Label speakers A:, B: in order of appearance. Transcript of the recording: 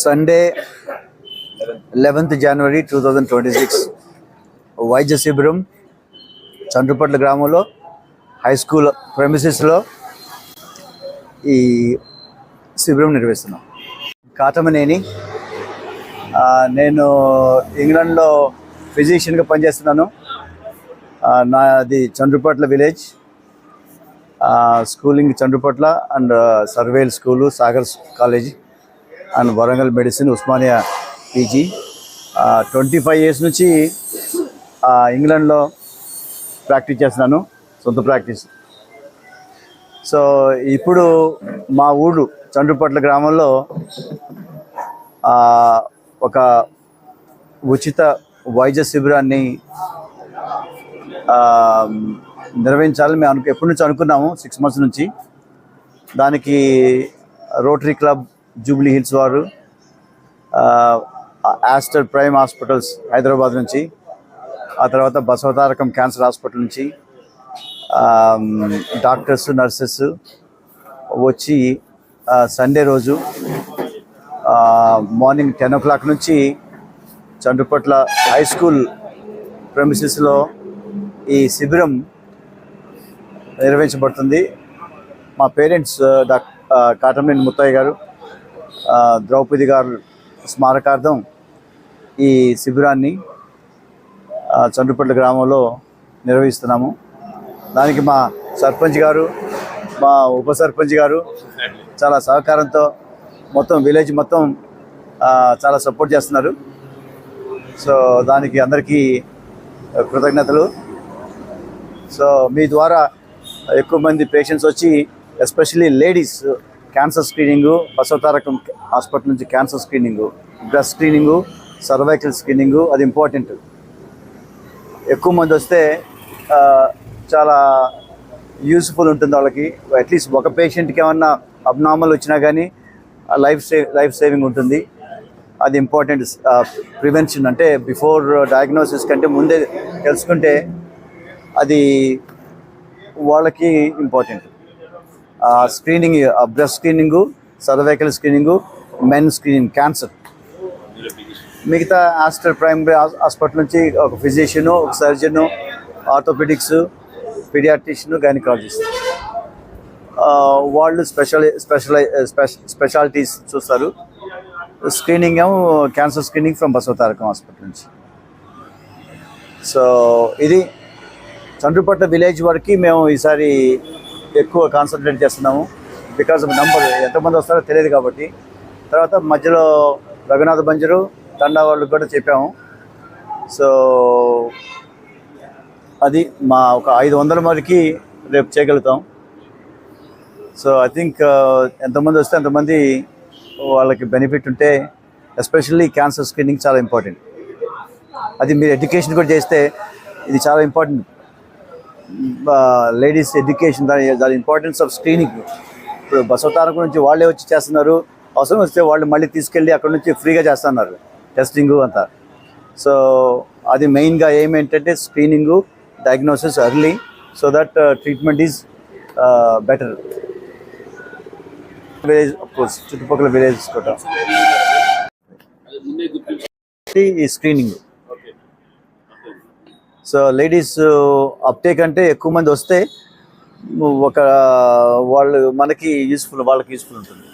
A: Sunday 11th January 2026 వైద్య శిబిరం చండ్రుపట్ల గ్రామంలో హై స్కూల్ ప్రెమిసెస్లో ఈ శిబిరం నిర్వహిస్తున్నాం. కాటమనేని, నేను ఇంగ్లాండ్లో ఫిజిషియన్గా పనిచేస్తున్నాను. నాది Chandrupatla village, schooling Chandrupatla and Sarvel school, Sagar college and Warangal medicine, Osmania PG. 25 years నుంచి ఇంగ్లాండ్లో ప్రాక్టీస్ చేస్తున్నాను, సొంత ప్రాక్టీస్. సో ఇప్పుడు మా ఊరు చండ్రుపట్ల గ్రామంలో ఒక ఉచిత వైద్య శిబిరాన్ని నిర్వహించాలని మేము ఎప్పటి నుంచి అనుకున్నాము, 6 months నుంచి. దానికి రోటరీ క్లబ్ జూబ్లీ హిల్స్ వారు, ఆస్టర్ ప్రైమ్ హాస్పిటల్స్ హైదరాబాద్ నుంచి, ఆ తర్వాత బసవతారకం క్యాన్సర్ హాస్పిటల్ నుంచి డాక్టర్స్, నర్సెస్ వచ్చి సండే రోజు మార్నింగ్ 10 o'clock నుంచి చండ్రుపట్ల హై స్కూల్ ప్రెమిసెస్లో ఈ శిబిరం నిర్వహించబడుతుంది. మా పేరెంట్స్ కాటమనేని ముత్తయ్య గారు, ద్రౌపది గారు స్మారకార్థం ఈ శిబిరాన్ని చండ్రుపట్ల గ్రామంలో నిర్వహిస్తున్నాము. దానికి మా సర్పంచ్ గారు, మా ఉప సర్పంచ్ గారు చాలా సహకారంతో మొత్తం విలేజ్ మొత్తం చాలా సపోర్ట్ చేస్తున్నారు. సో దానికి అందరికీ కృతజ్ఞతలు. సో మీ ద్వారా ఎక్కువ మంది పేషెంట్స్ వచ్చి, especially ladies cancer screening, Basavatarakam hospital నుంచి cancer screening, breast screening, cervical screening, అది ఇంపార్టెంట్. ఎక్కువ మంది వస్తే చాలా యూస్ఫుల్ ఉంటుంది వాళ్ళకి. అట్లీస్ట్ ఒక పేషెంట్కి ఏమన్నా అబ్నార్మల్ వచ్చినా కానీ లైఫ్ సేవింగ్ ఉంటుంది. అది ఇంపార్టెంట్. ప్రివెన్షన్ అంటే బిఫోర్ డయాగ్నోసిస్ కంటే ముందే తెలుసుకుంటే అది వాళ్ళకి important. Screening, breast screening, cervical screening, men screening, cancer. మిగతా ఆస్టర్ ప్రైమరీ హాస్పిటల్ నుంచి ఒక ఫిజిషియను, ఒక సర్జను, ఆర్థోపెడిక్స్, పీడియాట్రిషియన్, గైనకాలజిస్ట్ వాళ్ళు స్పెషాలిటీస్ చూస్తారు. స్క్రీనింగ్ ఏమో cancer screening from Basavatarakam hospital నుంచి. సో ఇది చండ్రుపట్ల విలేజ్ వరకు మేము ఈసారి ఎక్కువ కాన్సన్ట్రేట్ చేస్తున్నాము. బికాజ్ ఆఫ్ నంబర్, ఎంతమంది వస్తారో తెలియదు కాబట్టి. తర్వాత మధ్యలో రఘునాథ బంజరు, తండా వాళ్ళకి కూడా చెప్పాము. సో అది మా ఒక 500 వరకు రేపు చేయగలుగుతాం. సో ఐ థింక్ ఎంతమంది వస్తే అంతమంది వాళ్ళకి బెనిఫిట్ ఉంటే, ఎస్పెషల్లీ క్యాన్సర్ స్క్రీనింగ్ చాలా ఇంపార్టెంట్. అది మీరు ఎడ్యుకేషన్ కూడా చేస్తే ఇది చాలా ఇంపార్టెంట్. లేడీస్ ఎడ్యుకేషన్, దాని ఇంపార్టెన్స్ ఆఫ్ స్క్రీనింగ్. ఇప్పుడు బసవతారకం నుంచి వాళ్ళే వచ్చి చేస్తున్నారు, అవసరం వస్తే వాళ్ళు మళ్ళీ తీసుకెళ్ళి అక్కడ నుంచి ఫ్రీగా చేస్తున్నారు టెస్టింగు అంతా. సో అది మెయిన్గా ఏమేంటంటే screening, diagnosis early, so that treatment is better. Village of course, చుట్టుపక్కల విలేజెస్ కూడా ఈ స్క్రీనింగ్. సో లేడీస్ అప్టేక్ అంటే ఎక్కువ మంది వస్తే వాళ్ళకి యూస్ఫుల్ ఉంటుంది.